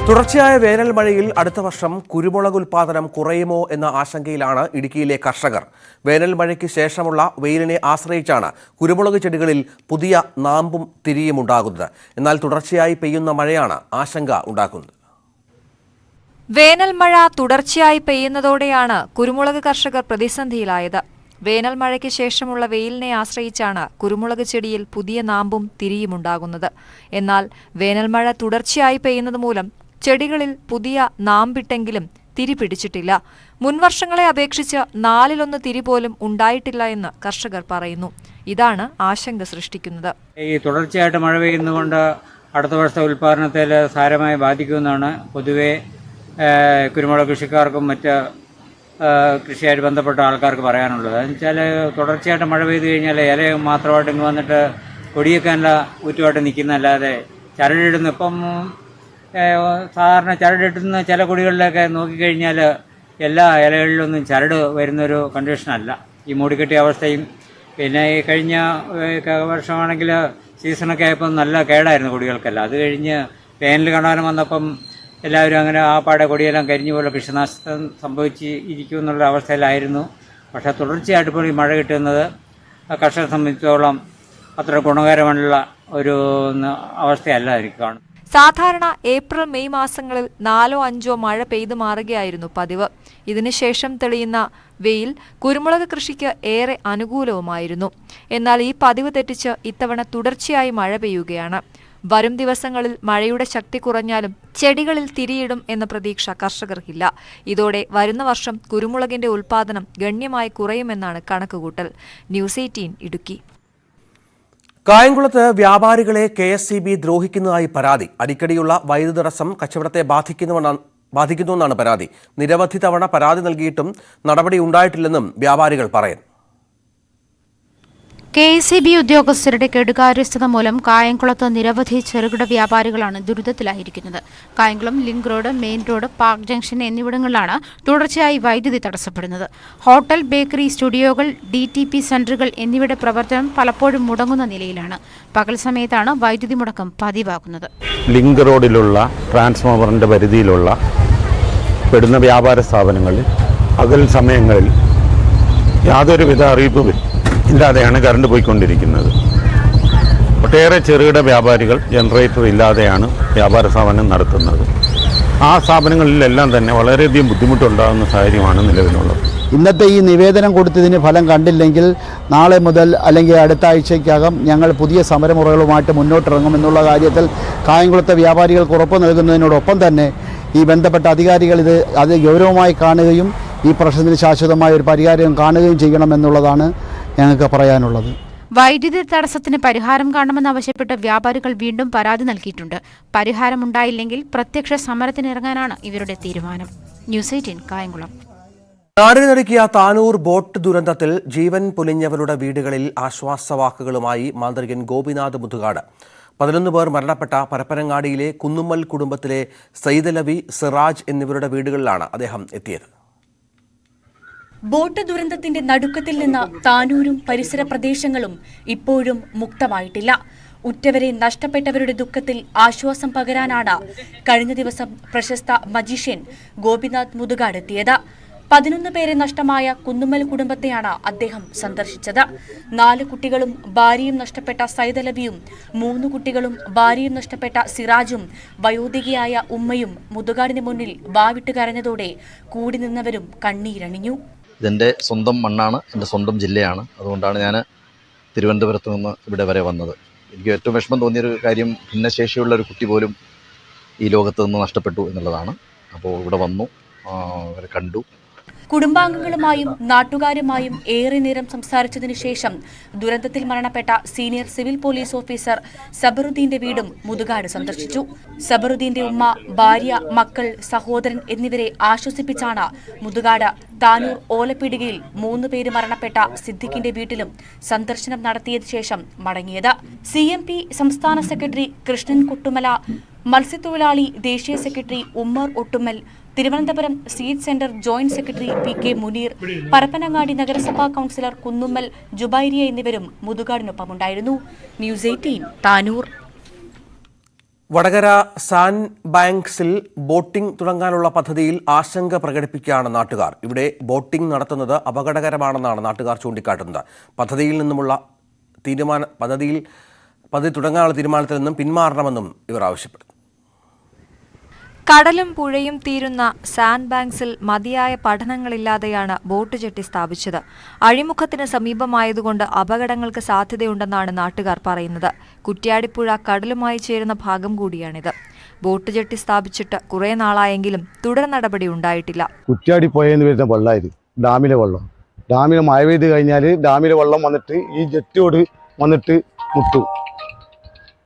തുടർച്ചയായ വേനൽ മഴയിൽ അടുത്ത വർഷം കുരുമുളക് ഉൽപാദനം കുറയുമോ എന്ന ആശങ്കയിലാണ് ഇടുക്കിയിലെ കർഷകർ. വേനൽ മഴയ്ക്ക് ശേഷമുള്ള വെയിലിനെ ആശ്രയിച്ചാണ് കുരുമുളക് ചെടികളിൽ പുതിയ നാമ്പും തിരിയും ഉണ്ടാകുന്നത്. എന്നാൽ തുടർച്ചയായി പെയ്യുന്ന മഴയാണ് ആശങ്ക ഉണ്ടാക്കുന്നത്. വേനൽ മഴ തുടർച്ചയായി പെയ്യുന്നതോടെയാണ് കുരുമുളക് കർഷകർ പ്രതിസന്ധിയിലായത്. വേനൽ മഴയ്ക്ക് ശേഷമുള്ള വെയിലിനെ ആശ്രയിച്ചാണ് കുരുമുളക് ചെടിയിൽ പുതിയ നാമ്പും തിരിയുമുണ്ടാകുന്നത്. എന്നാൽ വേനൽ മഴ തുടർച്ചയായി പെയ്യുന്നത് മൂലം ചെടികളിൽ പുതിയ നാമ്പിട്ടെങ്കിലും തിരി പിടിച്ചിട്ടില്ല. മുൻവർഷങ്ങളെ അപേക്ഷിച്ച് 4-1 തിരി പോലും ഉണ്ടായിട്ടില്ല എന്ന് കർഷകർ പറയുന്നു. ഇതാണ് ആശങ്ക സൃഷ്ടിക്കുന്നത്. ഈ തുടർച്ചയായിട്ട് മഴ പെയ്യുന്നതുകൊണ്ട് അടുത്ത വർഷത്തെ ഉൽപ്പാദനത്തിൽ സാരമായി ബാധിക്കുമെന്നാണ് പൊതുവെ കുരുമുളക് കൃഷിക്കാർക്കും മറ്റ് കൃഷിയായിട്ട് ബന്ധപ്പെട്ട ആൾക്കാർക്ക് പറയാനുള്ളത്. എന്നുവെച്ചാൽ തുടർച്ചയായിട്ട് മഴ പെയ്തു കഴിഞ്ഞാൽ ഇല മാത്രമായിട്ട് ഇങ്ങ് വന്നിട്ട് കൊടിയേക്കാനുള്ള ഊറ്റുമായിട്ട് നിൽക്കുന്നതല്ലാതെ ചരടിടുന്നു. ഇപ്പം സാധാരണ ചരടിട്ടുന്ന ചില കൊടികളിലൊക്കെ നോക്കിക്കഴിഞ്ഞാൽ എല്ലാ ഇലകളിലൊന്നും ചരട് വരുന്നൊരു കണ്ടീഷനല്ല. ഈ മൂടിക്കെട്ടിയ അവസ്ഥയും പിന്നെ ഈ കഴിഞ്ഞ വർഷമാണെങ്കിൽ സീസണൊക്കെ ആയപ്പോൾ നല്ല കേടായിരുന്നു കൊടികൾക്കല്ല. അത് കഴിഞ്ഞ് വേനൽ കാണാനും വന്നപ്പം എല്ലാവരും അങ്ങനെ ആ പാടെ കൊടിയെല്ലാം കരിഞ്ഞു പോലെ കൃഷിനാശം സംഭവിച്ചിരിക്കുമെന്നുള്ള അവസ്ഥയിലായിരുന്നു. പക്ഷേ തുടർച്ചയായിട്ട് ഇപ്പോൾ ഈ മഴ കിട്ടുന്നത് കർഷകരെ സംബന്ധിച്ചോളം അത്ര ഗുണകരമുള്ള ഒരു അവസ്ഥയല്ല എനിക്ക് കാണുന്നത്. സാധാരണ ഏപ്രിൽ മെയ് മാസങ്ങളിൽ 4-5 മഴ പെയ്തു മാറുകയായിരുന്നു പതിവ്. ഇതിനുശേഷം തെളിയുന്ന വെയിൽ കുരുമുളക് കൃഷിക്ക് ഏറെ അനുകൂലവുമായിരുന്നു. എന്നാൽ ഈ പതിവ് തെറ്റിച്ച് ഇത്തവണ തുടർച്ചയായി മഴ പെയ്യുകയാണ്. വരും ദിവസങ്ങളിൽ മഴയുടെ ശക്തി കുറഞ്ഞാലും ചെടികളിൽ തിരിയിടും എന്ന പ്രതീക്ഷ കർഷകർക്കില്ല. ഇതോടെ വരുന്ന വർഷം കുരുമുളകിന്റെ ഉൽപാദനം ഗണ്യമായി കുറയുമെന്നാണ് കണക്കുകൂട്ടൽ. ന്യൂസ് 18 ഇടുക്കി. കായംകുളത്ത് വ്യാപാരികളെ KSEB ദ്രോഹിക്കുന്നതായി പരാതി. അടിക്കടിയുള്ള വൈദ്യുതി തടസ്സം കച്ചവടത്തെ ബാധിക്കുന്നുവെന്നാണ് പരാതി. നിരവധി തവണ പരാതി നൽകിയിട്ടും നടപടി ഉണ്ടായിട്ടില്ലെന്നും വ്യാപാരികൾ പറയുന്നു. KSEB ഉദ്യോഗസ്ഥരുടെ കെടുകാര്യസ്ഥത മൂലം കായംകുളത്ത് നിരവധി ചെറുകിട വ്യാപാരികളാണ് ദുരിതത്തിലായിരിക്കുന്നത്. Kayamkulam link road, main road, park junction എന്നിവിടങ്ങളിലാണ് തുടർച്ചയായി വൈദ്യുതി തടസ്സപ്പെടുന്നത്. ഹോട്ടൽ, ബേക്കറി, സ്റ്റുഡിയോകൾ, DTP സെന്ററുകൾ എന്നിവയുടെ പ്രവർത്തനം പലപ്പോഴും മുടങ്ങുന്ന നിലയിലാണ്. പകൽ സമയത്താണ് വൈദ്യുതി മുടക്കം പതിവാകുന്നത്. ലിങ്ക് റോഡിലുള്ള ട്രാൻസ്ഫോമറിന്റെ പരിധിയിലുള്ള പെടുന്ന വ്യാപാര സ്ഥാപനങ്ങളിൽ പകൽ സമയങ്ങളിൽ യാതൊരുവിധ അറിയിപ്പും ഇല്ലാതെയാണ് കറണ്ട് പോയിക്കൊണ്ടിരിക്കുന്നത്. ഒട്ടേറെ ചെറുകിട വ്യാപാരികൾ ജനറേറ്റർ ഇല്ലാതെയാണ് വ്യാപാര സ്ഥാപനം നടത്തുന്നത്. ആ സ്ഥാപനങ്ങളിലെല്ലാം തന്നെ വളരെയധികം ബുദ്ധിമുട്ടുണ്ടാകുന്ന സാഹചര്യമാണ് നിലവിലുള്ളത്. ഇന്നത്തെ ഈ നിവേദനം കൊടുത്തതിന് ഫലം കണ്ടില്ലെങ്കിൽ നാളെ മുതൽ അല്ലെങ്കിൽ അടുത്ത ആഴ്ചയ്ക്കകം ഞങ്ങൾ പുതിയ സമരമുറകളുമായിട്ട് മുന്നോട്ടിറങ്ങുമെന്നുള്ള കാര്യത്തിൽ കായംകുളത്തെ വ്യാപാരികൾക്ക് ഉറപ്പ് നൽകുന്നതിനോടൊപ്പം തന്നെ ഈ ബന്ധപ്പെട്ട അധികാരികൾ അത് ഗൗരവമായി കാണുകയും ഈ പ്രശ്നത്തിന് ശാശ്വതമായ ഒരു പരിഹാരം കാണുകയും ചെയ്യണമെന്നുള്ളതാണ് ഞങ്ങൾക്ക് പറയാനുള്ളത്. വൈദ്യുതി തടസ്സത്തിന് പരിഹാരം കാണണമെന്നാവശ്യപ്പെട്ട് വ്യാപാരികൾ വീണ്ടും പരാതി നൽകിയിട്ടുണ്ട്. പരിഹാരമുണ്ടായില്ലെങ്കിൽ പ്രത്യക്ഷ സമരത്തിനിറങ്ങാനാണ് ഇവരുടെ തീരുമാനം. ന്യൂസ് 18 കായംകുളം. നാടിനടുക്കിയ താനൂർ ബോട്ട് ദുരന്തത്തിൽ ജീവൻ പൊലിഞ്ഞവരുടെ വീടുകളിൽ ആശ്വാസവാക്കുകളുമായി മാന്ത്രികൻ ഗോപിനാഥ് മുതുകാട്. 11 പേർ മരണപ്പെട്ട പരപ്പനങ്ങാടിയിലെ കുന്നുമ്മൽ കുടുംബത്തിലെ സൈദലവി, സിറാജ് എന്നിവരുടെ വീടുകളിലാണ് അദ്ദേഹം എത്തിയത്. ബോട്ട് ദുരന്തത്തിന്റെ നടുക്കത്തിൽ നിന്ന് താനൂരും പരിസര പ്രദേശങ്ങളും ഇപ്പോഴും മുക്തമായിട്ടില്ല. ഉറ്റവരെ നഷ്ടപ്പെട്ടവരുടെ ദുഃഖത്തിൽ ആശ്വാസം പകരാനാണ് കഴിഞ്ഞ ദിവസം പ്രശസ്ത മജീഷ്യൻ ഗോപിനാഥ് മുതുകാട് എത്തിയത്. 11 പേരെ നഷ്ടമായ കുന്നുമ്മൽ കുടുംബത്തെയാണ് അദ്ദേഹം സന്ദർശിച്ചത്. 4 കുട്ടികളും ഭാര്യയും നഷ്ടപ്പെട്ട സൈദലവിയും 3 കുട്ടികളും ഭാര്യയും നഷ്ടപ്പെട്ട സിറാജും വയോധികയായ ഉമ്മയും മുതുകാടിന് മുന്നിൽ വാവിട്ട് കരഞ്ഞതോടെ കൂടി നിന്നവരും കണ്ണീരണിഞ്ഞു. ഇതെൻ്റെ സ്വന്തം മണ്ണാണ്, എൻ്റെ സ്വന്തം ജില്ലയാണ്. അതുകൊണ്ടാണ് ഞാൻ തിരുവനന്തപുരത്ത് നിന്ന് ഇവിടെ വരെ വന്നത്. എനിക്ക് ഏറ്റവും വിഷമം തോന്നിയൊരു കാര്യം ഭിന്നശേഷിയുള്ള ഒരു കുട്ടി പോലും ഈ ലോകത്ത് നിന്ന് നഷ്ടപ്പെട്ടു എന്നുള്ളതാണ്. അപ്പോൾ ഇവിടെ വന്നു, അവരെ കണ്ടു. കുടുംബാംഗങ്ങളുമായും നാട്ടുകാരുമായും ഏറെ നേരം സംസാരിച്ചതിനു ശേഷം ദുരന്തത്തിൽ മരണപ്പെട്ട സീനിയർ സിവിൽ പോലീസ് ഓഫീസർ സബറുദ്ദീന്റെ വീടും മുതുകാട് സന്ദർശിച്ചു. സബറുദ്ദീന്റെ ഉമ്മ, ഭാര്യ, മക്കൾ, സഹോദരൻ എന്നിവരെ ആശ്വസിപ്പിച്ചാണ് മുതുകാട് താനൂർ ഓലപ്പിടികയിൽ 3 പേര് മരണപ്പെട്ട സിദ്ദിഖിന്റെ വീട്ടിലും സന്ദർശനം നടത്തിയതിനു ശേഷം മടങ്ങിയത്. CMP സംസ്ഥാന സെക്രട്ടറി കൃഷ്ണൻ കുട്ടുമല, മത്സ്യത്തൊഴിലാളി ദേശീയ secretary Ummer Ottummal, Thiruvananthapuram seed centre joint secretary PK Muneer, Parappanangadi നഗരസഭാ കൌൺസിലർ കുന്നുമ്മൽ ജുബൈരിയ എന്നിവരും മുതുകാടിനൊപ്പമുണ്ടായിരുന്നു. ന്യൂസ് 18 താനൂർ. വടകര സാൻഡ് ബാങ്ക്സിൽ ബോട്ടിംഗ് തുടങ്ങാനുള്ള പദ്ധതിയിൽ ആശങ്ക പ്രകടിപ്പിക്കുകയാണ് നാട്ടുകാർ. ഇവിടെ ബോട്ടിംഗ് നടത്തുന്നത് അപകടകരമാണെന്നാണ് നാട്ടുകാർ ചൂണ്ടിക്കാട്ടുന്നത്. പദ്ധതി തുടങ്ങാനുള്ള തീരുമാനത്തിൽ നിന്നും പിന്മാറണമെന്നും ഇവർ ആവശ്യപ്പെടുന്നു. കടലും പുഴയും തീരുന്ന സാൻഡ് ബാങ്ക്സിൽ മതിയായ പഠനങ്ങളില്ലാതെയാണ് ബോട്ട് ജെട്ടി സ്ഥാപിച്ചത്. അഴിമുഖത്തിന് സമീപമായതുകൊണ്ട് അപകടങ്ങൾക്ക് സാധ്യതയുണ്ടെന്നാണ് നാട്ടുകാർ പറയുന്നത്. കുറ്റ്യാടിപ്പുഴ കടലുമായി ചേരുന്ന ഭാഗം കൂടിയാണിത്. ബോട്ട് ജെട്ടി സ്ഥാപിച്ചിട്ട് കുറേ നാളായെങ്കിലും തുടർ നടപടി ഉണ്ടായിട്ടില്ല. കുറ്റ്യാടി പുഴയെന്ന് വരുന്ന വെള്ളമായിരുന്നു, ഡാമിലെ മഴ പെയ്ത് കഴിഞ്ഞാൽ ഡാമിലെ വെള്ളം വന്നിട്ട് ഈ ജെട്ടിയോട് വന്നിട്ട് മുട്ടും.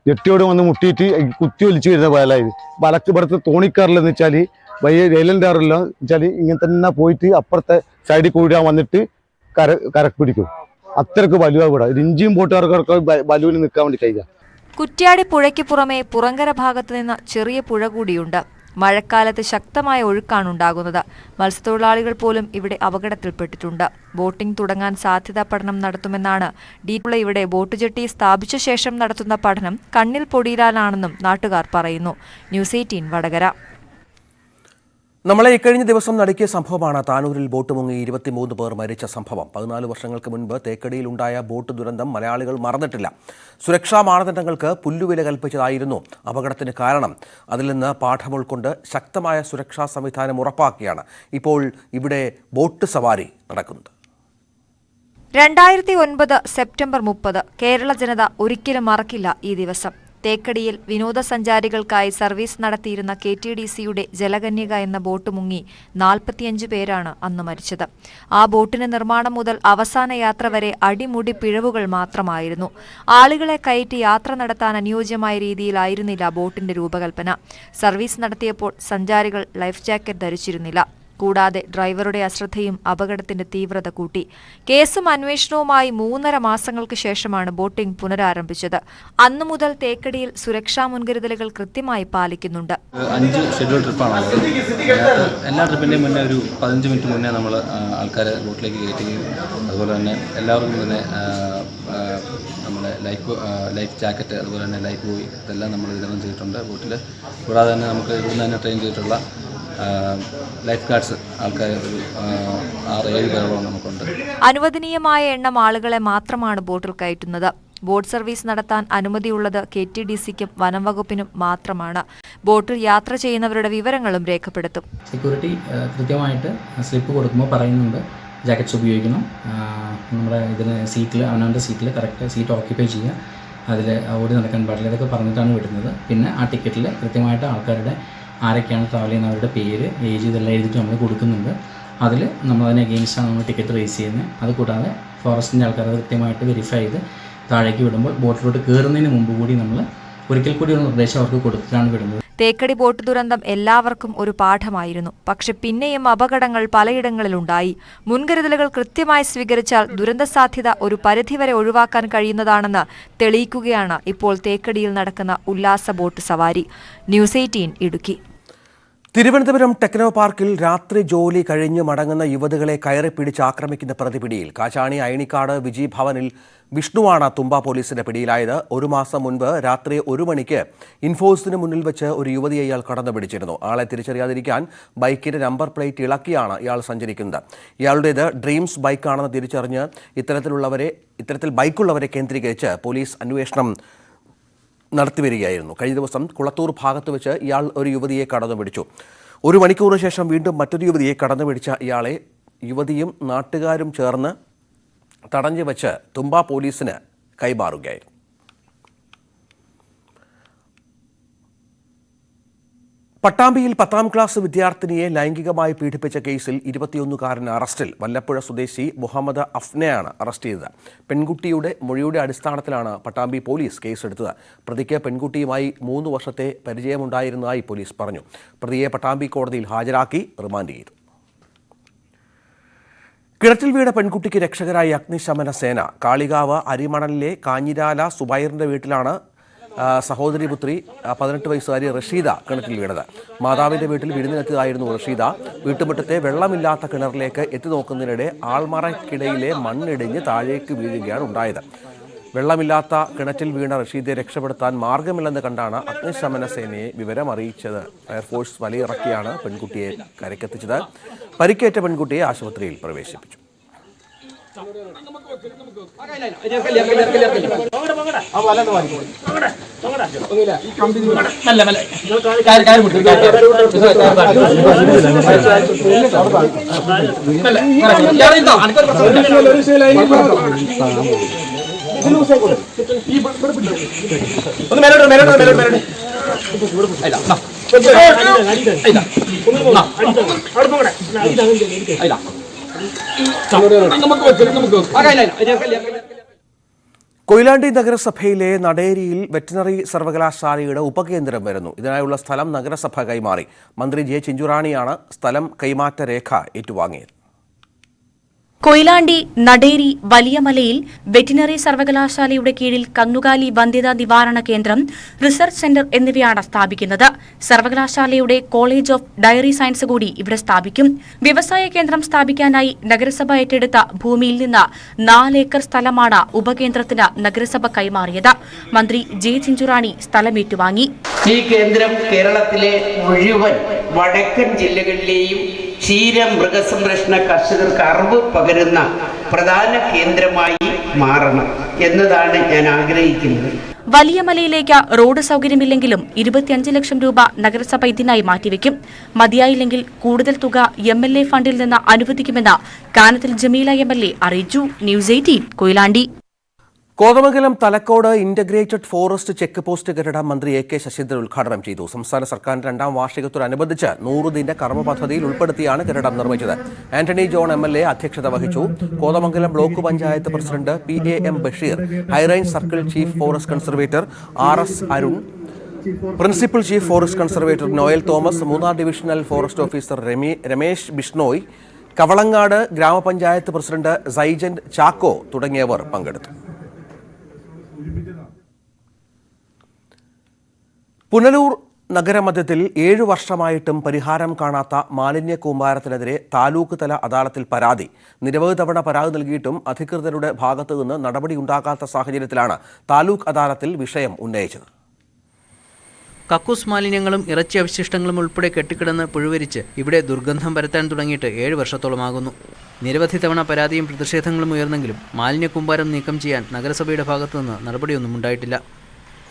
ജെട്ടിയോട് വന്ന് മുട്ടിയിട്ട് കുത്തി ഒലിച്ച് വരുന്ന വയലായത്. വലക്ക് പുറത്ത് തോണിക്കാറിലെന്ന് വെച്ചാൽ വലിയ രൈലൻഡാറില്ല വെച്ചാൽ ഇങ്ങനെ തന്നെ പോയിട്ട് അപ്പുറത്തെ സൈഡിൽ കൂടി വന്നിട്ട് കരക്ക് പിടിക്കും. അത്രക്ക് വലുവാ കൂടാ. ഇഞ്ചിയും ബോട്ടുകാർക്ക് വലുവിന് നിൽക്കാൻ വേണ്ടി കഴിയുക. കുറ്റ്യാടി പുഴയ്ക്ക് പുറമെ പുറങ്കര ഭാഗത്ത് നിന്ന് ചെറിയ പുഴ കൂടിയുണ്ട്. മഴക്കാലത്ത് ശക്തമായ ഒഴുക്കാണുണ്ടാകുന്നത്. മത്സ്യത്തൊഴിലാളികൾ പോലും ഇവിടെ അപകടത്തിൽപ്പെട്ടിട്ടുണ്ട്. ബോട്ടിംഗ് തുടങ്ങാൻ സാധ്യതാ പഠനം നടത്തുമെന്നാണ് ഡീറ്റുള്ള. ഇവിടെ ബോട്ട് ജെട്ടി സ്ഥാപിച്ച ശേഷം നടത്തുന്ന പഠനം കണ്ണിൽ പൊടിയിടാനാണെന്നും നാട്ടുകാർ പറയുന്നു. ന്യൂസ് 18 വടകര. നമ്മളെ ഇക്കഴിഞ്ഞ ദിവസം നടുക്കിയ സംഭവമാണ് താനൂരിൽ ബോട്ട് മുങ്ങി 23 പേർ മരിച്ച സംഭവം. 14 വർഷങ്ങൾക്ക് മുൻപ് തേക്കടിയിലുണ്ടായ ബോട്ട് ദുരന്തം മലയാളികൾ മറന്നിട്ടില്ല. സുരക്ഷാ മാനദണ്ഡങ്ങൾക്ക് പുല്ലുവില കൽപ്പിച്ചതായിരുന്നു അപകടത്തിന് കാരണം. അതിൽ നിന്ന് പാഠം ഉൾക്കൊണ്ട് ശക്തമായ സുരക്ഷാ സംവിധാനം ഉറപ്പാക്കിയാണ് ഇപ്പോൾ ഇവിടെ ബോട്ട് സവാരി നടക്കുന്നത്. 2009 സെപ്റ്റംബർ 30 കേരള ജനത ഒരിക്കലും മറക്കില്ല ഈ ദിവസം. തേക്കടിയിൽ വിനോദസഞ്ചാരികൾക്കായി സർവീസ് നടത്തിയിരുന്ന KTDCയുടെ ജലകന്യക എന്ന ബോട്ട് മുങ്ങി 45 പേരാണ് അന്ന് മരിച്ചത്. ആ ബോട്ടിന്റെ നിർമ്മാണം മുതൽ അവസാന യാത്ര വരെ അടിമുടി പിഴവുകൾ മാത്രമായിരുന്നു. ആളുകളെ കയറ്റി യാത്ര നടത്താൻ അനുയോജ്യമായ രീതിയിലായിരുന്നില്ല ബോട്ടിന്റെ രൂപകൽപ്പന. സർവീസ് നടത്തിയപ്പോൾ സഞ്ചാരികൾ ലൈഫ് ജാക്കറ്റ് ധരിച്ചിരുന്നില്ല. കൂടാതെ ഡ്രൈവറുടെ അശ്രദ്ധയും അപകടത്തിന്റെ തീവ്രത കൂട്ടി. കേസും അന്വേഷണവുമായി 3.5 മാസങ്ങൾക്ക് ശേഷമാണ് ബോട്ടിംഗ് പുനരാരംഭിച്ചത്. അന്നു മുതൽ തേക്കടിയിൽ സുരക്ഷാ മുൻകരുതലുകൾ കൃത്യമായി പാലിക്കുന്നുണ്ട്. 5 ഷെഡ്യൂൾ ട്രിപ്പാണ്. എല്ലാ ട്രിപ്പിൻ്റെയും മുന്നേ ഒരു 15 മിനിറ്റ് മുന്നേ നമ്മൾ ആൾക്കാരെ ബോട്ടിലേക്ക് കയറ്റുകയും അതുപോലെ തന്നെ എല്ലാവർക്കും തന്നെ നമ്മുടെ ലൈഫ് ജാക്കറ്റ് അതുപോലെ തന്നെ ലൈഫ് ബോയ് ഇതെല്ലാം നമ്മൾ വിതരണം ചെയ്തിട്ടുണ്ട് ബോട്ടിൽ. കൂടാതെ തന്നെ നമുക്ക് ഇവിടുന്ന് തന്നെ ട്രെയിൻ ചെയ്തിട്ടുള്ള ലൈഫ് ഗാർഡ്സ് ആൾക്കാർ ഒരു 6-7 പേരോളം നമുക്കുണ്ട്. അനുവദനീയമായ എണ്ണം ആളുകളെ മാത്രമാണ് ബോട്ടിൽ കയറ്റുന്നത്. ബോട്ട് സർവീസ് നടത്താൻ അനുമതിയുള്ളത് KTDCക്കും വനം വകുപ്പിനും മാത്രമാണ്. ബോട്ടിൽ യാത്ര ചെയ്യുന്നവരുടെ വിവരങ്ങളും രേഖപ്പെടുത്തും. സെക്യൂരിറ്റി കൃത്യമായിട്ട് സ്ലിപ്പ് കൊടുക്കുമ്പോൾ പറയുന്നുണ്ട് ജാക്കറ്റ്സ് ഉപയോഗിക്കണം, നമ്മുടെ ഇതിന് സീറ്റിൽ അവനവൻ്റെ സീറ്റിൽ കറക്റ്റ് സീറ്റ് ഓക്യുപ്പൈ ചെയ്യുക, അതിൽ ഓടി നടക്കാൻ പാടില്ല, ഇതൊക്കെ പറഞ്ഞിട്ടാണ് വിടുന്നത്. പിന്നെ ആ ടിക്കറ്റിൽ കൃത്യമായിട്ട് ആൾക്കാരുടെ ആരൊക്കെയാണ് ട്രാവൽ ചെയ്യുന്ന അവരുടെ പേര്, ഏജ് ഇതെല്ലാം എഴുതിയിട്ട് നമ്മൾ കൊടുക്കുന്നുണ്ട്. അതിൽ നമ്മളതിനെ അഗെയിൻസ്റ്റാണ് നമ്മൾ ടിക്കറ്റ് റേസ് ചെയ്യുന്നത്. അതുകൂടാതെ ഫോറസ്റ്റിൻ്റെ ആൾക്കാർ അത് കൃത്യമായിട്ട് വെരിഫൈ ചെയ്ത് താഴേക്ക് വിടുമ്പോൾ ബോട്ടിലോട്ട് കയറുന്നതിന് മുമ്പ് കൂടി നമ്മൾ ഒരിക്കൽ കൂടി ഒരു നിർദ്ദേശം അവർക്ക് കൊടുത്തിട്ടാണ് വിടുന്നത്. തേക്കടി ബോട്ട് ദുരന്തം എല്ലാവർക്കും ഒരു പാഠമായിരുന്നു. പക്ഷെ പിന്നെയും അപകടങ്ങൾ പലയിടങ്ങളിലുണ്ടായി. മുൻകരുതലുകൾ കൃത്യമായി സ്വീകരിച്ചാൽ ദുരന്ത സാധ്യത ഒരു പരിധിവരെ ഒഴിവാക്കാൻ കഴിയുന്നതാണെന്ന് തെളിയിക്കുകയാണ് ഇപ്പോൾ തേക്കടിയിൽ നടക്കുന്ന ഉല്ലാസ ബോട്ട് സവാരി. ന്യൂസ് 18 ഇടുക്കി. തിരുവനന്തപുരം ടെക്നോ പാർക്കിൽ രാത്രി ജോലി കഴിഞ്ഞ് മടങ്ങുന്ന യുവതികളെ കയറി പിടിച്ച് ആക്രമിക്കുന്ന പ്രതിപിടിയിൽ. കാച്ചാണി അയണിക്കാട് വിജി ഭവനിൽ വിഷ്ണുവാണ് തുമ്പ പോലീസിന്റെ പിടിയിലായത്. 1 മാസം മുൻപ് രാത്രി 1 മണിക്ക് ഇൻഫോസിന് മുന്നിൽ വെച്ച് ഒരു യുവതിയെ ഇയാൾ കടന്നു പിടിച്ചിരുന്നു. ആളെ തിരിച്ചറിയാതിരിക്കാൻ ബൈക്കിന്റെ നമ്പർ പ്ലേറ്റ് ഇളക്കിയാണ് ഇയാൾ സഞ്ചരിക്കുന്നത്. ഇയാളുടേത് ഡ്രീംസ് ബൈക്കാണെന്ന് തിരിച്ചറിഞ്ഞ് ഇത്തരത്തിൽ ബൈക്കുള്ളവരെ കേന്ദ്രീകരിച്ച് പോലീസ് അന്വേഷണം നടത്തിവരികയായിരുന്നു. കഴിഞ്ഞ ദിവസം കുളത്തൂർ ഭാഗത്ത് വെച്ച് ഇയാൾ ഒരു യുവതിയെ കടന്നു പിടിച്ചു. 1 മണിക്കൂറിന് ശേഷം വീണ്ടും മറ്റൊരു യുവതിയെ കടന്നു പിടിച്ച ഇയാളെ യുവതിയും നാട്ടുകാരും ചേർന്ന് തടഞ്ഞു വെച്ച് തുമ്പ പോലീസിന് കൈമാറുകയായിരുന്നു. പട്ടാമ്പിയിൽ 10ാം ക്ലാസ് വിദ്യാർത്ഥിനിയെ ലൈംഗികമായി പീഡിപ്പിച്ച കേസിൽ 21കാരൻ അറസ്റ്റിൽ. വല്ലപ്പുഴ സ്വദേശി മുഹമ്മദ് അഫ്നയാണ് അറസ്റ്റ് ചെയ്തത്. പെൺകുട്ടിയുടെ മൊഴിയുടെ അടിസ്ഥാനത്തിലാണ് പട്ടാമ്പി പോലീസ് കേസെടുത്തത്. പ്രതിക്ക് പെൺകുട്ടിയുമായി 3 വർഷത്തെ പരിചയമുണ്ടായിരുന്നതായി പോലീസ് പറഞ്ഞു. പ്രതിയെ പട്ടാമ്പി കോടതിയിൽ ഹാജരാക്കി റിമാൻഡ് ചെയ്തു. കിണറ്റിൽ വീണ പെൺകുട്ടിക്ക് രക്ഷകരായി അഗ്നിശമന സേന. കാളികാവ് അരിമണലിലെ കാഞ്ഞിരാല സുബൈറിന്റെ വീട്ടിലാണ് സഹോദരി പുത്രി 18 വയസ്സുകാരി റഷീദ കിണറ്റിൽ വീണത്. മാതാവിന്റെ വീട്ടിൽ വിരുന്നിനെത്തിയതായിരുന്നു റഷീദ. വീട്ടുമുറ്റത്തെ വെള്ളമില്ലാത്ത കിണറിലേക്ക് എത്തി നോക്കുന്നതിനിടെ ആൾമറയ്ക്കിടയിലെ മണ്ണിടിഞ്ഞ് താഴേക്ക് വീഴുകയാണ് ഉണ്ടായത്. വെള്ളമില്ലാത്ത കിണറ്റിൽ വീണ റഷീദെ രക്ഷപ്പെടുത്താൻ മാർഗമില്ലെന്ന് കണ്ടാണ് അഗ്നിശമന സേനയെ വിവരം അറിയിച്ചത്. ഫയർഫോഴ്സ് വലയിറക്കിയാണ് പെൺകുട്ടിയെ കരക്കെത്തിച്ചത്. പരിക്കേറ്റ പെൺകുട്ടിയെ ആശുപത്രിയിൽ പ്രവേശിപ്പിച്ചു. കൊയിലാണ്ടി നഗരസഭയിലെ നടേരിയിൽ വെറ്റിനറി സർവകലാശാലയുടെ ഉപകേന്ദ്രം വരുന്നു. ഇതിനായുള്ള സ്ഥലം നഗരസഭ കൈമാറി. മന്ത്രി ജെ ചിഞ്ചുറാണിയാണ് സ്ഥലം കൈമാറ്റ രേഖ ഏറ്റുവാങ്ങിയത്. കൊയിലാണ്ടി, നടേരി, വലിയമലയിൽ വെറ്റിനറി സർവകലാശാലയുടെ കീഴിൽ കന്നുകാലി വന്ധ്യതാ നിവാരണ കേന്ദ്രം, റിസർച്ച് സെന്റർ എന്നിവയാണ് സ്ഥാപിക്കുന്നത്. സർവകലാശാലയുടെ കോളേജ് ഓഫ് ഡയറി സയൻസ് കൂടി ഇവിടെ സ്ഥാപിക്കും. വ്യവസായ കേന്ദ്രം സ്ഥാപിക്കാനായി നഗരസഭ ഏറ്റെടുത്ത ഭൂമിയിൽ നിന്ന് 4 ഏക്കർ സ്ഥലമാണ് ഉപകേന്ദ്രത്തിന് നഗരസഭ കൈമാറിയത്. മന്ത്രി ജെ ചിഞ്ചുറാണി സ്ഥലം ഏറ്റുവാങ്ങി. ഈ കേന്ദ്രം കേരളത്തിലെ മുഴുവൻ വടക്കൻ ജില്ലകളിലെയും ക്ഷീര മൃഗസംരക്ഷണ കർഷകർക്ക് അറിവ് പകരുന്ന പ്രധാന കേന്ദ്രമായി മാറണം എന്നതാണ് ഞാൻ ആഗ്രഹിക്കുന്നത്. വലിയമലയിലേക്ക് റോഡ് സൗകര്യമില്ലെങ്കിലും 25 ലക്ഷം രൂപ നഗരസഭ ഇതിനായി മാറ്റിവെക്കും. മതിയായില്ലെങ്കിൽ കൂടുതൽ തുക MLA ഫണ്ടിൽ നിന്ന് അനുവദിക്കുമെന്ന് കാനത്തിൽ ജമീല MLA അറിയിച്ചു. News 18 Koyilandy. Kothamangalam Thalakkode integrated forest check post കെട്ടിടം മന്ത്രി AK ശശീന്ദ്രൻ ഉദ്ഘാടനം ചെയ്തു. സംസ്ഥാന സർക്കാരിന്റെ 2ാം വാർഷികത്തോടനുബന്ധിച്ച് 100 ദിന കർമ്മ പദ്ധതിയിൽ ഉൾപ്പെടുത്തിയാണ് കെട്ടിടം നിർമ്മിച്ചത്. ആന്റണി ജോൺ MLA അധ്യക്ഷത വഹിച്ചു. Kothamangalam block panchayat president PAM Basheer, high range circle chief forest conservator RS Arun, principal chief forest conservator Noel Thomas, 3ാം divisional forest officer Ramesh Bishnoi, Kavalangad ഗ്രാമപഞ്ചായത്ത് പ്രസിഡന്റ് സൈജന്റ് ചാക്കോ തുടങ്ങിയവർ പങ്കെടുത്തു. പുനലൂർ നഗരമധ്യത്തിൽ 7 വർഷമായിട്ടും പരിഹാരം കാണാത്ത മാലിന്യ കൂമ്പാരത്തിനെതിരെ താലൂക്ക് തല അദാലത്തിൽ പരാതി. നിരവധി തവണ പരാതി നൽകിയിട്ടും അധികൃതരുടെ ഭാഗത്തു നിന്ന് നടപടിയുണ്ടാകാത്ത സാഹചര്യത്തിലാണ് താലൂക്ക് അദാലത്തിൽ വിഷയം ഉന്നയിച്ചത്. കക്കൂസ് മാലിന്യങ്ങളും ഇറച്ചി അവശിഷ്ടങ്ങളും ഉൾപ്പെടെ കെട്ടിക്കിടന്ന് പുഴുവരിച്ച് ഇവിടെ ദുർഗന്ധം പരത്താൻ തുടങ്ങിയിട്ട് 7 വർഷത്തോളമാകുന്നു. നിരവധി തവണ പരാതിയും പ്രതിഷേധങ്ങളും ഉയർന്നെങ്കിലും മാലിന്യ കൂമ്പാരം നീക്കം ചെയ്യാൻ നഗരസഭയുടെ ഭാഗത്തുനിന്ന് നടപടിയൊന്നും ഉണ്ടായിട്ടില്ല.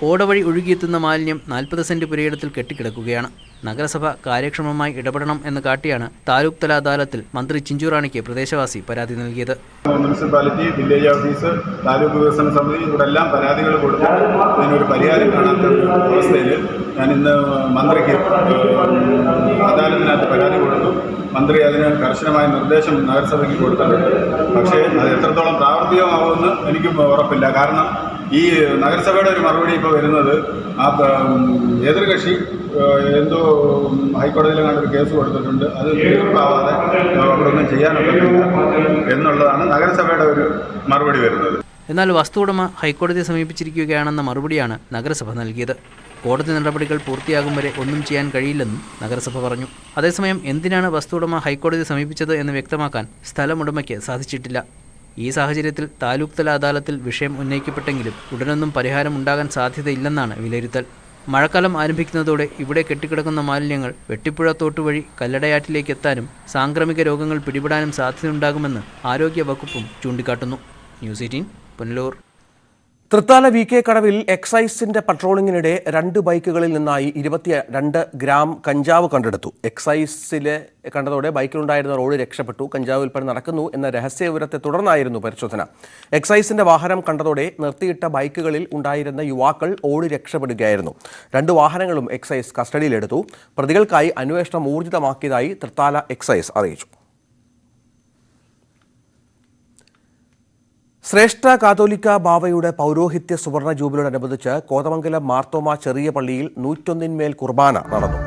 ഓടവഴി ഒഴുകിയെത്തുന്ന മാലിന്യം 40 സെന്റ് പുരയിടത്തിൽ കെട്ടിക്കിടക്കുകയാണ്. നഗരസഭ കാര്യക്ഷമമായി ഇടപെടണം എന്ന് കാട്ടിയാണ് താലൂക്ക് തല അദാലത്തിൽ മന്ത്രി ചിഞ്ചുറാണിക്ക് പ്രദേശവാസി പരാതി നൽകിയത്. മുനിസിപ്പാലിറ്റി, വില്ലേജ് ഓഫീസ്, താലൂക്ക് വികസന സമിതി ഇവിടെല്ലാം പരാതികൾ കൊടുത്തിട്ട് ഇതിനൊരു പരിഹാരം കാണാത്ത ഒരു അവസ്ഥയിൽ ഞാൻ ഇന്ന് മന്ത്രിക്ക് അദാലത്തിനകത്ത് പരാതി കൊടുത്തു. മന്ത്രി അതിന് കർശനമായ നിർദ്ദേശം നഗരസഭയ്ക്ക് കൊടുത്തിട്ടുണ്ട്. പക്ഷേ അത് എത്രത്തോളം പ്രാവർത്തികമാകുമെന്ന് എനിക്കും ഉറപ്പില്ല. കാരണം ഈ നഗരസഭയുടെ ഒരു മറുപടി ഇപ്പോൾ വരുന്നത് ആ എതിർകക്ഷി എന്തോ ഹൈക്കോടതിയിലെങ്ങാണ്ട് ഒരു കേസ് കൊടുത്തിട്ടുണ്ട്, അത് തീർപ്പാവാതെ അവിടെ ഒന്നും ചെയ്യാനൊക്കത്തില്ല എന്നുള്ളതാണ് നഗരസഭയുടെ ഒരു മറുപടി വരുന്നത്. എന്നാൽ വസ്തു ഉടമ ഹൈക്കോടതിയെ സമീപിച്ചിരിക്കുകയാണെന്ന മറുപടിയാണ് നഗരസഭ നൽകിയത്. കോടതി നടപടികൾ പൂർത്തിയാകും വരെ ഒന്നും ചെയ്യാൻ കഴിയില്ലെന്നും നഗരസഭ പറഞ്ഞു. അതേസമയം എന്തിനാണ് വസ്തു ഉടമ ഹൈക്കോടതിയെ സമീപിച്ചത് എന്ന് വ്യക്തമാക്കാൻ സ്ഥലമുടമയ്ക്ക് സാധിച്ചിട്ടില്ല. ഈ സാഹചര്യത്തിൽ താലൂക്ക് തല അദാലത്തിൽ വിഷയം ഉന്നയിക്കപ്പെട്ടെങ്കിലും ഉടനൊന്നും പരിഹാരം ഉണ്ടാകാൻ സാധ്യതയില്ലെന്നാണ് വിലയിരുത്തൽ. മഴക്കാലം ആരംഭിക്കുന്നതോടെ ഇവിടെ കെട്ടിക്കിടക്കുന്ന മാലിന്യങ്ങൾ വെട്ടിപ്പുഴ തോട്ടുവഴി കല്ലടയാറ്റിലേക്ക് എത്താനും സാംക്രമിക രോഗങ്ങൾ പിടിപെടാനും സാധ്യതയുണ്ടാകുമെന്ന് ആരോഗ്യ വകുപ്പും ചൂണ്ടിക്കാട്ടുന്നു. ന്യൂസ് 18 പുനലൂർ. തൃത്താല VK കടവിൽ എക്സൈസിന്റെ പട്രോളിങ്ങിനിടെ 2 ബൈക്കുകളിൽ നിന്നായി 22 ഗ്രാം കഞ്ചാവ് കണ്ടെടുത്തു. എക്സൈസിലെ കണ്ടതോടെ ബൈക്കിലുണ്ടായിരുന്ന റോഡ് രക്ഷപ്പെട്ടു. കഞ്ചാവ് വിൽപ്പന നടക്കുന്നു എന്ന രഹസ്യ വിവരത്തെ തുടർന്നായിരുന്നു പരിശോധന. എക്സൈസിന്റെ വാഹനം കണ്ടതോടെ നിർത്തിയിട്ട ബൈക്കുകളിൽ ഉണ്ടായിരുന്ന യുവാക്കൾ ഓടി രക്ഷപ്പെടുകയായിരുന്നു. 2 വാഹനങ്ങളും എക്സൈസ് കസ്റ്റഡിയിലെടുത്തു. പ്രതികൾക്കായി അന്വേഷണം ഊർജിതമാക്കിയതായി തൃത്താല എക്സൈസ് അറിയിച്ചു. ശ്രേഷ്ഠ കാതോലിക്ക ബാവയുടെ പൗരോഹിത്യ സുവർണ ജൂബിലിയോടനുബന്ധിച്ച് കോതമംഗലം മാർത്തോമ ചെറിയ പള്ളിയിൽ 101 കുർബാന നടന്നു.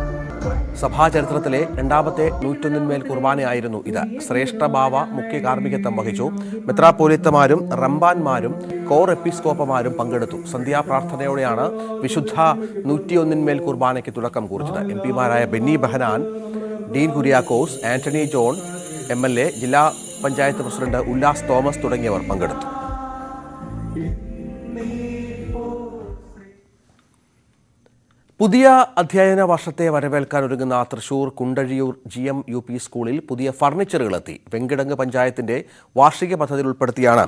സഭാചരിത്രത്തിലെ 2ാമത്തെ 101 കുർബാനയായിരുന്നു ഇത്. ശ്രേഷ്ഠ ബാവ മുഖ്യ കാർമ്മികത്വം വഹിച്ചു. മെത്രാപ്പോലിത്തമാരും റംബാൻമാരും കോർ എപ്പിസ്കോപ്പമാരും പങ്കെടുത്തു. സന്ധ്യാപ്രാർത്ഥനയോടെയാണ് വിശുദ്ധ 101 കുർബാനയ്ക്ക് തുടക്കം കുറിച്ചത്. MP മാരായ ബെന്നി ബെഹനാൻ, ഡീൻ കുര്യാക്കോസ്, ആന്റണി ജോൺ MLA, ജില്ലാ പഞ്ചായത്ത് പ്രസിഡന്റ് ഉല്ലാസ് തോമസ് തുടങ്ങിയവർ പങ്കെടുത്തു. പുതിയ അധ്യയന വർഷത്തെ വരവേൽക്കാൻ ഒരുങ്ങുന്ന തൃശൂർ കുണ്ടഴിയൂർ GMUP സ്കൂളിൽ പുതിയ ഫർണിച്ചറുകളെത്തി. വെങ്കിടങ്ങ് പഞ്ചായത്തിന്റെ വാർഷിക പദ്ധതിയിൽ ഉൾപ്പെടുത്തിയാണ്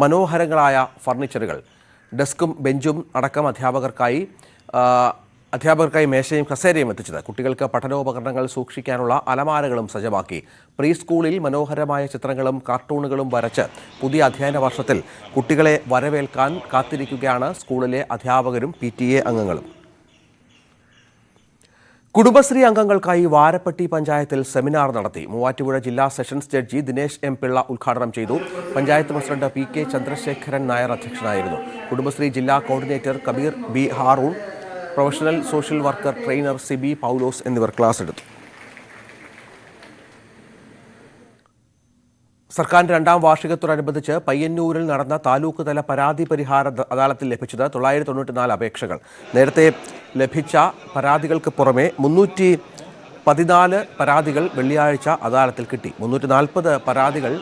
മനോഹരങ്ങളായ ഫർണിച്ചറുകൾ. ഡെസ്കും ബെഞ്ചും അടക്കം അധ്യാപകർക്കായി മേശയും കസേരയും എത്തിച്ചത്. കുട്ടികൾക്ക് പഠനോപകരണങ്ങൾ സൂക്ഷിക്കാനുള്ള അലമാരകളും സജ്ജമാക്കി. പ്രീ സ്കൂളിൽ മനോഹരമായ ചിത്രങ്ങളും കാർട്ടൂണുകളും വരച്ച് പുതിയ അധ്യയന വർഷത്തിൽ കുട്ടികളെ വരവേൽക്കാൻ കാത്തിരിക്കുകയാണ് സ്കൂളിലെ അധ്യാപകരും PTA അംഗങ്ങളും. കുടുംബശ്രീ അംഗങ്ങൾക്കായി വാരപ്പട്ടി പഞ്ചായത്തിൽ സെമിനാർ നടത്തി. മൂവാറ്റുപുഴ ജില്ലാ sessions judge Dinesh M. Pillai ഉദ്ഘാടനം ചെയ്തു. പഞ്ചായത്ത് പ്രസിഡന്റ് PK ചന്ദ്രശേഖരൻ നായർ അധ്യക്ഷനായിരുന്നു. കുടുംബശ്രീ ജില്ലാ coordinator Kabeer B. Haroon, professional social worker trainer Sibi Paulose എന്നിവർ ക്ലാസ് എടുത്തു. സർക്കാരിന്റെ 2ാം വാർഷികത്തോടനുബന്ധിച്ച് പയ്യന്നൂരിൽ നടന്ന താലൂക്ക് തല പരാതി പരിഹാര അദാലത്തിൽ ലഭിച്ചത് 994 അപേക്ഷകൾ. നേരത്തെ ലഭിച്ച പരാതികൾക്ക് പുറമെ 314 പരാതികൾ വെള്ളിയാഴ്ച അദാലത്തിൽ കിട്ടി. 340 പരാതികൾ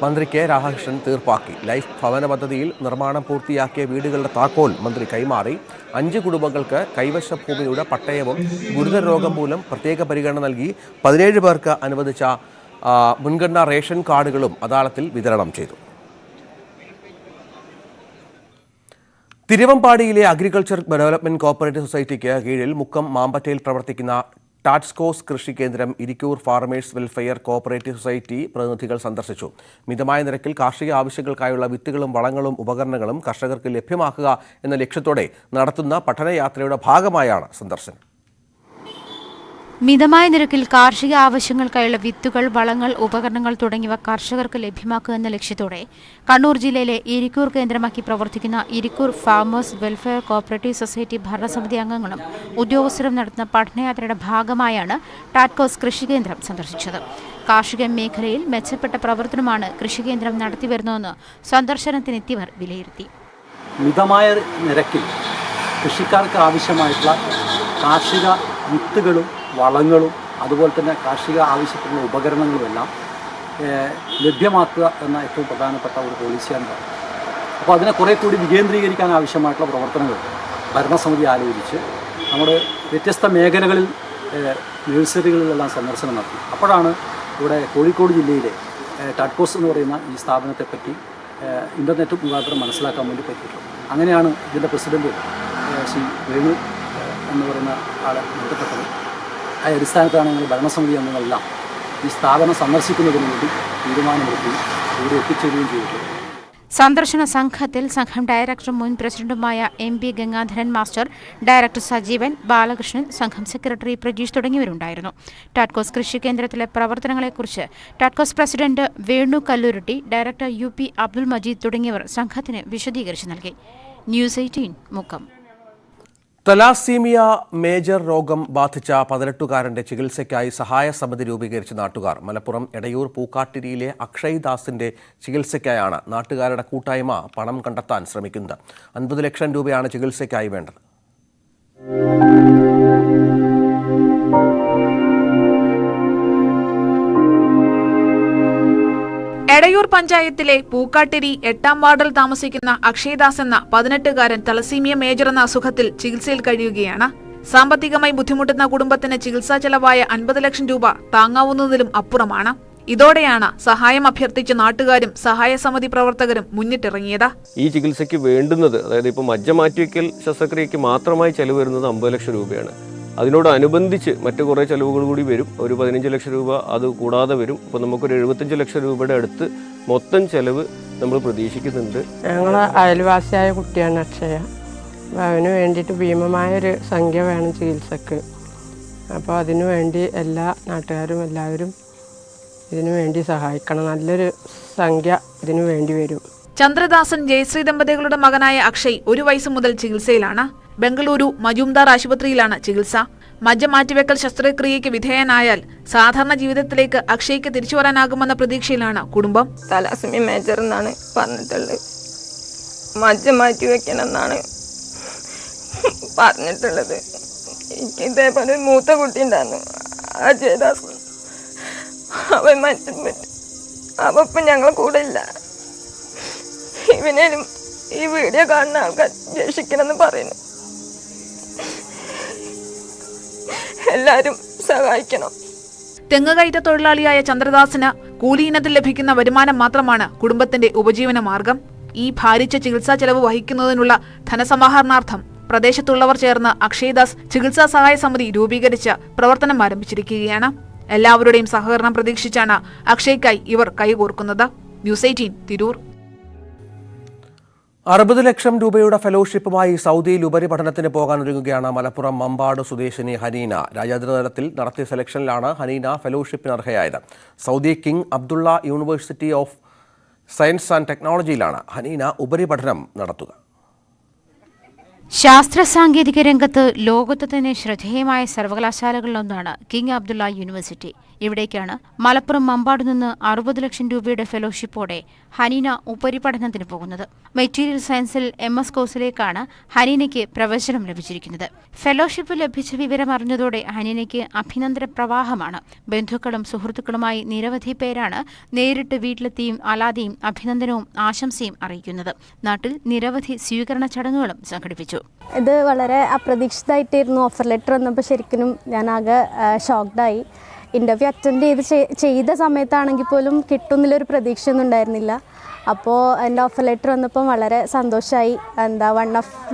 മന്ത്രി K. രാധാകൃഷ്ണൻ തീർപ്പാക്കി. ലൈഫ് ഭവന പദ്ധതിയിൽ നിർമ്മാണം പൂർത്തിയാക്കിയ വീടുകളുടെ താക്കോൽ മന്ത്രി കൈമാറി. 5 കുടുംബങ്ങൾക്ക് കൈവശ ഭൂമിയുടെ പട്ടയവും ഗുരുതര രോഗം മൂലം പ്രത്യേക പരിഗണന നൽകി 17 പേർക്ക് അനുവദിച്ച മുൻഗണനാ റേഷൻ കാർഡുകളും അദാലത്തിൽ വിതരണം ചെയ്തു. തിരുവമ്പാടിയിലെ അഗ്രികൾച്ചർ ഡെവലപ്മെന്റ് കോഓപ്പറേറ്റീവ് സൊസൈറ്റിക്ക് കീഴിൽ മുക്കം മാമ്പറ്റയിൽ പ്രവർത്തിക്കുന്ന ടാറ്റ്സ്കോസ് കൃഷി കേന്ദ്രം Irikkur farmers welfare cooperative society പ്രതിനിധികൾ സന്ദർശിച്ചു. മിതമായ നിരക്കിൽ കാർഷിക ആവശ്യങ്ങൾക്കായുള്ള വിത്തുകളും വളങ്ങളും ഉപകരണങ്ങളും കർഷകർക്ക് ലഭ്യമാക്കുക എന്ന ലക്ഷ്യത്തോടെ നടത്തുന്ന പഠനയാത്രയുടെ ഭാഗമായാണ് സന്ദർശനം. മിതമായ നിരക്കിൽ കാർഷിക ആവശ്യങ്ങൾക്കായുള്ള വിത്തുകൾ, വളങ്ങൾ, ഉപകരണങ്ങൾ തുടങ്ങിയവ കർഷകർക്ക് ലഭ്യമാക്കുക എന്ന ലക്ഷ്യത്തോടെ കണ്ണൂർ ജില്ലയിലെ ഇരിക്കൂർ കേന്ദ്രമാക്കി പ്രവർത്തിക്കുന്ന Irikkur farmers welfare cooperative society ഭരണസമിതി അംഗങ്ങളും ഉദ്യോഗസ്ഥരും നടത്തുന്ന പഠനയാത്രയുടെ ഭാഗമായാണ് ടാറ്റ്കോസ് കൃഷികേന്ദ്രം സന്ദർശിച്ചത്. കാർഷിക മേഖലയിൽ മെച്ചപ്പെട്ട പ്രവർത്തനമാണ് കൃഷികേന്ദ്രം നടത്തിവരുന്നതെന്ന് സന്ദർശനത്തിനെത്തിയവർ വിലയിരുത്തി. മിതമായ നിരക്കിൽ കൃഷിക്കാർക്ക് ആവശ്യമായിട്ടുള്ള കാർഷിക വിത്തുകളും വളങ്ങളും അതുപോലെ തന്നെ കാർഷിക ആവശ്യത്തിനുള്ള ഉപകരണങ്ങളുമെല്ലാം ലഭ്യമാക്കുക എന്ന ഏറ്റവും പ്രധാനപ്പെട്ട ഒരു പോളിസിയാണ്. അപ്പോൾ അതിനെ കുറേ കൂടി വികേന്ദ്രീകരിക്കാൻ ആവശ്യമായിട്ടുള്ള പ്രവർത്തനങ്ങൾ ഭരണസമിതി ആലോചിച്ച് നമ്മുടെ വ്യത്യസ്ത മേഖലകളിൽ നഴ്സറികളിലെല്ലാം സന്ദർശനം നടത്തി. അപ്പോഴാണ് ഇവിടെ കോഴിക്കോട് ജില്ലയിലെ ടാറ്റ്കോസ് എന്ന് പറയുന്ന ഈ സ്ഥാപനത്തെപ്പറ്റി ഇൻ്റർനെറ്റ് മുഖാന്തരം മനസ്സിലാക്കാൻ വേണ്ടി പറ്റിയിട്ടുള്ളത്. അങ്ങനെയാണ് ഇതിൻ്റെ പ്രസിഡന്റ് ശ്രീ വേണു എന്ന് പറയുന്ന ആളെ ബന്ധപ്പെട്ടത്. ആ അടിസ്ഥാനത്താണ് ഞങ്ങൾ ഭരണസമിതി അംഗങ്ങളെല്ലാം ഈ സ്ഥാപനം സന്ദർശിക്കുന്നതിന് വേണ്ടി തീരുമാനമെടുക്കുകയും ഇവിടെ എത്തിച്ചേരുകയും ചെയ്തിട്ടുണ്ട്. സന്ദർശന സംഘത്തിൽ സംഘം ഡയറക്ടറും മുൻ പ്രസിഡന്റുമായ MB Gangadharan master, director Sajeevan, Balakrishnan, സംഘം സെക്രട്ടറി പ്രജീഷ് തുടങ്ങിയവരുണ്ടായിരുന്നു. ടാറ്റ്കോസ് കൃഷി കേന്ദ്രത്തിലെ പ്രവർത്തനങ്ങളെക്കുറിച്ച് TATCOS president Venu Kalloorutty, director UP Abdul Majeed തുടങ്ങിയവർ സംഘത്തിന് വിശദീകരിച്ചു നൽകി. ന്യൂസ് 18 മുക്കം. തലാസീമിയ മേജർ രോഗം ബാധിച്ച 18-കാരന്റെ ചികിത്സയ്ക്കായി സഹായ സമിതി രൂപീകരിച്ച നാട്ടുകാർ. മലപ്പുറം എടയൂർ പൂക്കാട്ടിരിയിലെ അക്ഷയ് ദാസിന്റെ ചികിത്സയ്ക്കായാണ് നാട്ടുകാരുടെ കൂട്ടായ്മ പണം കണ്ടെത്താൻ ശ്രമിക്കുന്നത്. 50 ലക്ഷം രൂപയാണ് ചികിത്സയ്ക്കായി വേണ്ടത്. എടയൂർ പഞ്ചായത്തിലെ പൂക്കാട്ടിരി 8ാം വാർഡിൽ താമസിക്കുന്ന അക്ഷയ്ദാസ് എന്ന 18-കാരൻ തലസീമിയ മേജർ എന്ന അസുഖത്തിൽ ചികിത്സയിൽ കഴിയുകയാണ്. സാമ്പത്തികമായി ബുദ്ധിമുട്ടുന്ന കുടുംബത്തിന് ചികിത്സാ ചെലവായ 50 ലക്ഷം രൂപ താങ്ങാവുന്നതിലും അപ്പുറമാണ്. ഇതോടെയാണ് സഹായം അഭ്യർത്ഥിച്ച നാട്ടുകാരും സഹായ സമിതി പ്രവർത്തകരും മുന്നിട്ടിറങ്ങിയത്. ഈ ചികിത്സയ്ക്ക് വേണ്ടുന്നത്, അതായത് ഇപ്പോൾ മജ്ജ മാറ്റിവെക്കൽ ശസ്ത്രക്രിയയ്ക്ക് മാത്രമായി ചെലവ് വരുന്നത് 50 ലക്ഷം രൂപയാണ്. അതിനോടനുബന്ധിച്ച് മറ്റു കുറേ ചെലവുകൾ കൂടി വരും. ഒരു 15 ലക്ഷം രൂപ അത് കൂടാതെ വരും. അപ്പോൾ നമുക്കൊരു 75 ലക്ഷം രൂപയുടെ അടുത്ത് മൊത്തം ചെലവ് നമ്മൾ പ്രതീക്ഷിക്കുന്നുണ്ട്. ഞങ്ങൾ അയൽവാസിയായ കുട്ടിയാണ് അക്ഷയ. അവന് വേണ്ടിയിട്ട് ഭീമമായൊരു സംഖ്യ വേണം ചികിത്സക്ക്. അപ്പോൾ അതിനു വേണ്ടി എല്ലാ നാട്ടുകാരും എല്ലാവരും ഇതിനു വേണ്ടി സഹായിക്കണം. നല്ലൊരു സംഖ്യ ഇതിനു വേണ്ടി വരും. ചന്ദ്രദാസൻ ജയശ്രീ ദമ്പതികളുടെ മകനായ അക്ഷയ് 1 വയസ്സ് മുതൽ ചികിത്സയിലാണ്. ബംഗളൂരു മജുംദാർ ആശുപത്രിയിലാണ് ചികിത്സ. മജ്ജ മാറ്റിവെക്കൽ ശസ്ത്രക്രിയയ്ക്ക് വിധേയനായാൽ സാധാരണ ജീവിതത്തിലേക്ക് അക്ഷയ്ക്ക് തിരിച്ചു വരാനാകുമെന്ന പ്രതീക്ഷയിലാണ് കുടുംബം. തലാസീമിയ മേജർ എന്നാണ് പറഞ്ഞിട്ടുള്ളത്. മജ്ജ മാറ്റിവെക്കണമെന്നാണ് പറഞ്ഞിട്ടുള്ളത്. എനിക്ക് ഇതേപോലെ മൂത്ത കുട്ടി ഉണ്ടായിരുന്നു, അജയദാസ്. അവൻ മറ്റും അവപ്പം ഞങ്ങൾ കൂടെ ഇല്ല. ഇവനേലും ഈ വീഡിയോ കാണുന്ന ആൾക്കാർ രക്ഷിക്കണമെന്ന് പറയുന്നു. എല്ലാവരും സഹായിക്കണം. തെങ്ങുകയറ്റ തൊഴിലാളിയായ ചന്ദ്രദാസിന് കൂലി ഇനത്തിൽ ലഭിക്കുന്ന വരുമാനം മാത്രമാണ് കുടുംബത്തിന്റെ ഉപജീവന മാർഗം. ഈ ഭാരിച്ച ചികിത്സാ ചെലവ് വഹിക്കുന്നതിനുള്ള ധനസമാഹരണാർത്ഥം പ്രദേശത്തുള്ളവർ ചേർന്ന് അക്ഷയ്ദാസ് ചികിത്സാ സഹായ സമിതി രൂപീകരിച്ച് പ്രവർത്തനം ആരംഭിച്ചിരിക്കുകയാണ്. എല്ലാവരുടെയും സഹകരണം പ്രതീക്ഷിച്ചാണ് അക്ഷയ്ക്കായി ഇവർ കൈകോർക്കുന്നത്. ന്യൂസ് 18 തിരൂർ. 60 ലക്ഷം രൂപയുടെ ഫെലോഷിപ്പുമായി സൗദിയിൽ ഉപരിപഠനത്തിന് പോകാനൊരുങ്ങുകയാണ് മലപ്പുറം മമ്പാട് സ്വദേശിനി ഹനീന. രാജ്യാന്തരതലത്തിൽ നടത്തിയ സെലക്ഷനിലാണ് ഹനീന ഫെലോഷിപ്പിന് അർഹയായത്. Saudi king Abdullah university of science and ടെക്നോളജിയിലാണ് ഹനീന ഉപരിപഠനം നടത്തുക. ശാസ്ത്ര സാങ്കേതിക രംഗത്ത് ലോകത്ത് തന്നെ ശ്രദ്ധേയമായ സർവകലാശാലകളിലൊന്നാണ് കിങ് അബ്ദുള്ള യൂണിവേഴ്സിറ്റി. ഇവിടേക്കാണ് മലപ്പുറം മമ്പാട് നിന്ന് 60 ലക്ഷം രൂപയുടെ ഫെലോഷിപ്പോടെ ഹനീന ഉപരിപഠനത്തിന് പോകുന്നത്. മെറ്റീരിയൽ സയൻസിൽ MS കോഴ്സിലേക്കാണ് ഹനീനയ്ക്ക് പ്രവേശനം ലഭിച്ചിരിക്കുന്നത്. ഫെലോഷിപ്പ് ലഭിച്ച വിവരം അറിഞ്ഞതോടെ ഹനീനയ്ക്ക് അഭിനന്ദന പ്രവാഹമാണ്. ബന്ധുക്കളും സുഹൃത്തുക്കളുമായി നിരവധി പേരാണ് നേരിട്ട് വീട്ടിലെത്തിയും അലാതെയും അഭിനന്ദനവും ആശംസയും അറിയിക്കുന്നത്. നാട്ടിൽ നിരവധി സ്വീകരണ ചടങ്ങുകളും സംഘടിപ്പിച്ചു. ഇത് വളരെ അപ്രതീക്ഷിതമായിട്ടായിരുന്നു. ഓഫർ ലെറ്റർ വന്നപ്പോൾ ശരിക്കും ഞാൻ ആകെ ഷോക്ക്ഡായി. ഇൻ്റർവ്യൂ അറ്റൻഡ് ചെയ്ത സമയത്താണെങ്കിൽ പോലും കിട്ടുമെന്നുള്ളൊരു പ്രതീക്ഷയൊന്നും ഉണ്ടായിരുന്നില്ല. അപ്പോൾ എൻ്റെ ഓഫർ ലെറ്റർ വന്നപ്പം വളരെ സന്തോഷമായി.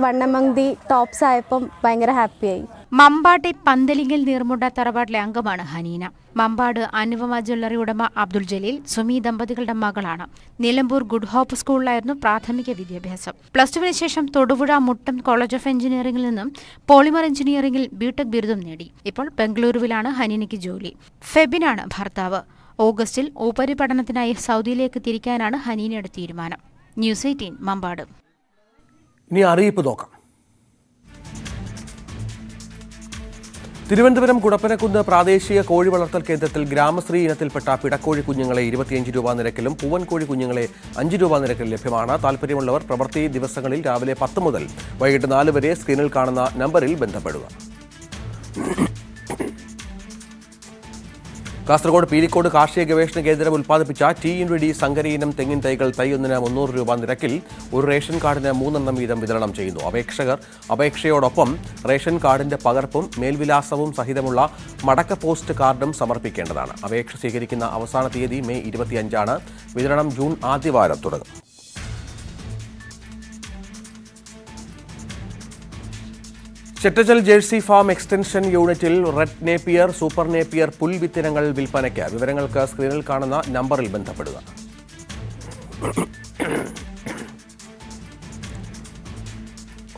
വൺ എമംഗ് ദി ടോപ്സ് ആയപ്പം ഭയങ്കര ഹാപ്പിയായി. മമ്പാട്ടെ പന്തലിങ്ങൽ നീർമുണ്ട തറവാട്ടിലെ അംഗമാണ് ഹനീന. മമ്പാട് അനുപമ ജ്വല്ലറി ഉടമ അബ്ദുൾ ജലീൽ സുമി ദമ്പതികളുടെ മകളാണ്. നിലമ്പൂർ ഗുഡ് ഹോപ്പ് സ്കൂളിലായിരുന്നു പ്രാഥമിക വിദ്യാഭ്യാസം. +2 ശേഷം തൊടുപുഴ മുട്ടം കോളേജ് ഓഫ് എഞ്ചിനീയറിംഗിൽ നിന്നും പോളിമർ എഞ്ചിനീയറിംഗിൽ ബിടെക് ബിരുദം നേടി. ഇപ്പോൾ ബംഗളൂരുവിലാണ് ഹനീനയ്ക്ക് ജോലി. ഫെബിനാണ് ഭർത്താവ്. ഓഗസ്റ്റിൽ ഉപരിപഠനത്തിനായി സൗദിയിലേക്ക് തിരിക്കാനാണ് ഹനീനയുടെ തീരുമാനം. ന്യൂസ് 18 മമ്പാട്. ഇനി അറിയിപ്പ് നോക്കാം. തിരുവനന്തപുരം കുടപ്പനക്കുന്ന് പ്രാദേശിക കോഴി വളർത്തൽ കേന്ദ്രത്തിൽ ഗ്രാമശ്രീ ഇനത്തിൽപ്പെട്ട പിടക്കോഴി കുഞ്ഞുങ്ങളെ 25 രൂപ നിരക്കിലും പൂവൻകോഴി കുഞ്ഞുങ്ങളെ 5 രൂപ നിരക്കിലും ലഭ്യമാണ്. താൽപ്പര്യമുള്ളവർ പ്രവൃത്തി ദിവസങ്ങളിൽ രാവിലെ 10 മുതൽ വൈകിട്ട് 4 വരെ സ്ക്രീനിൽ കാണുന്ന നമ്പറിൽ ബന്ധപ്പെടുക. കാസർഗോഡ് പീലിക്കോട് കാർഷിക ഗവേഷണ കേന്ദ്രം ഉൽപ്പാദിപ്പിച്ച TNVD സങ്കര ഇനം തെങ്ങിൻ തൈകൾ തൈയൊന്നിന് 300 രൂപ നിരക്കിൽ ഒരു റേഷൻ കാർഡിന് 3 എണ്ണം വീതം വിതരണം ചെയ്യുന്നു. അപേക്ഷകർ അപേക്ഷയോടൊപ്പം റേഷൻ കാർഡിന്റെ പകർപ്പും മേൽവിലാസവും സഹിതമുള്ള മടക്ക പോസ്റ്റ് കാർഡും സമർപ്പിക്കേണ്ടതാണ്. അപേക്ഷ സ്വീകരിക്കുന്ന അവസാന തീയതി മെയ് 25 വിതരണം ജൂൺ ആദ്യവാരം തുടങ്ങും. ചെറ്റച്ചൽ ജേഴ്സി ഫാം എക്സ്റ്റൻഷൻ യൂണിറ്റിൽ റെഡ് നേപ്പിയർ, സൂപ്പർ നേപ്പിയർ പുൽവിത്തിനങ്ങൾ വിൽപ്പനയ്ക്ക്. വിവരങ്ങൾക്ക് സ്ക്രീനിൽ കാണുന്ന നമ്പറിൽ ബന്ധപ്പെടുക.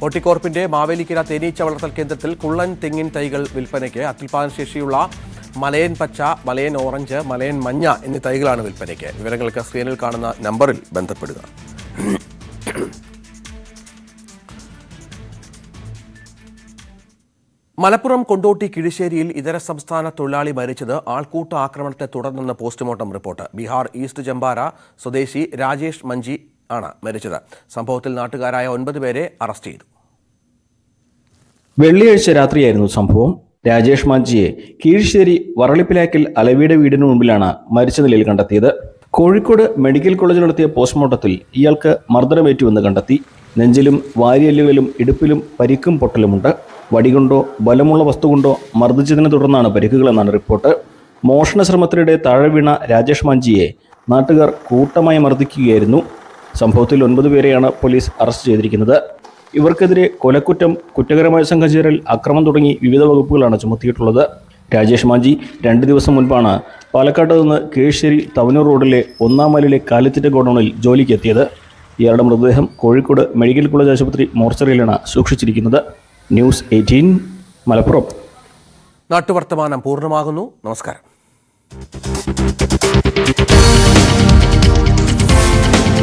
കോട്ടിക്കോർപ്പിന്റെ മാവേലിക്കര തേനീച്ച വളർത്തൽ കേന്ദ്രത്തിൽ കുള്ളൻ തെങ്ങിൻ തൈകൾ വിൽപ്പനയ്ക്ക്. അത്യുൽപാദന ശേഷിയുള്ള മലയൻ പച്ച, മലയൻ ഓറഞ്ച്, മലയൻ മഞ്ഞ എന്നീ തൈകളാണ് വിൽപ്പനയ്ക്ക്. വിവരങ്ങൾക്ക് സ്ക്രീനിൽ കാണുന്ന നമ്പറിൽ ബന്ധപ്പെടുക. മലപ്പുറം കൊണ്ടോട്ടി കിഴിശ്ശേരിയിൽ ഇതര സംസ്ഥാന തൊഴിലാളി മരിച്ചത് ആൾക്കൂട്ട ആക്രമണത്തെ തുടർന്നെന്ന് പോസ്റ്റ്മോർട്ടം റിപ്പോർട്ട്. ബീഹാർ ഈസ്റ്റ് ജംബാര സ്വദേശി രാജേഷ് മഞ്ചി ആണ് മരിച്ചത്. സംഭവത്തിൽ നാട്ടുകാരായ 9 പേരെ അറസ്റ്റ് ചെയ്തു. വെള്ളിയാഴ്ച രാത്രിയായിരുന്നു സംഭവം. രാജേഷ് മഞ്ചിയെ കീഴ്ശ്ശേരി വറളിപ്പിലാക്കിൽ അലവിയുടെ വീടിന് മുമ്പിലാണ് മരിച്ച നിലയിൽ കണ്ടെത്തിയത്. കോഴിക്കോട് മെഡിക്കൽ കോളേജിൽ നടത്തിയ പോസ്റ്റ്മോർട്ടത്തിൽ ഇയാൾക്ക് മർദ്ദനമേറ്റുവെന്ന് കണ്ടെത്തി. നെഞ്ചിലും വാരിയെല്ലുകളിലും ഇടുപ്പിലും പരിക്കും പൊട്ടലുമുണ്ട്. വടികൊണ്ടോ ബലമുള്ള വസ്തു കൊണ്ടോ മർദ്ദിച്ചതിനെ തുടർന്നാണ് പരിക്കുകളെന്നാണ് റിപ്പോർട്ട്. മോഷണ ശ്രമത്തിനിടെ താഴെ വീണ രാജേഷ് മഞ്ചിയെ നാട്ടുകാർ കൂട്ടമായി മർദ്ദിക്കുകയായിരുന്നു. സംഭവത്തിൽ 9 പേരെയാണ് പോലീസ് അറസ്റ്റ് ചെയ്തിരിക്കുന്നത്. ഇവർക്കെതിരെ കൊലക്കുറ്റം, കുറ്റകരമായ സംഘം ചേരൽ, അക്രമം തുടങ്ങി വിവിധ വകുപ്പുകളാണ് ചുമത്തിയിട്ടുള്ളത്. രാജേഷ് മാഞ്ചി 2 ദിവസം മുൻപാണ് പാലക്കാട് നിന്ന് കീഴ്ശ്ശേരി തവനൂർ റോഡിലെ 1-ാം മൈലിലെ കാലിത്തീറ്റ ഗോഡൌണിൽ ജോലിക്കെത്തിയത്. ഇയാളുടെ മൃതദേഹം കോഴിക്കോട് മെഡിക്കൽ കോളേജ് ആശുപത്രി മോർച്ചറിയിലാണ് സൂക്ഷിച്ചിരിക്കുന്നത്. ന്യൂസ് 18 മലപ്പുറം. നാട്ടുവർത്തമാനം പൂർണ്ണമാകുന്നു. നമസ്കാരം.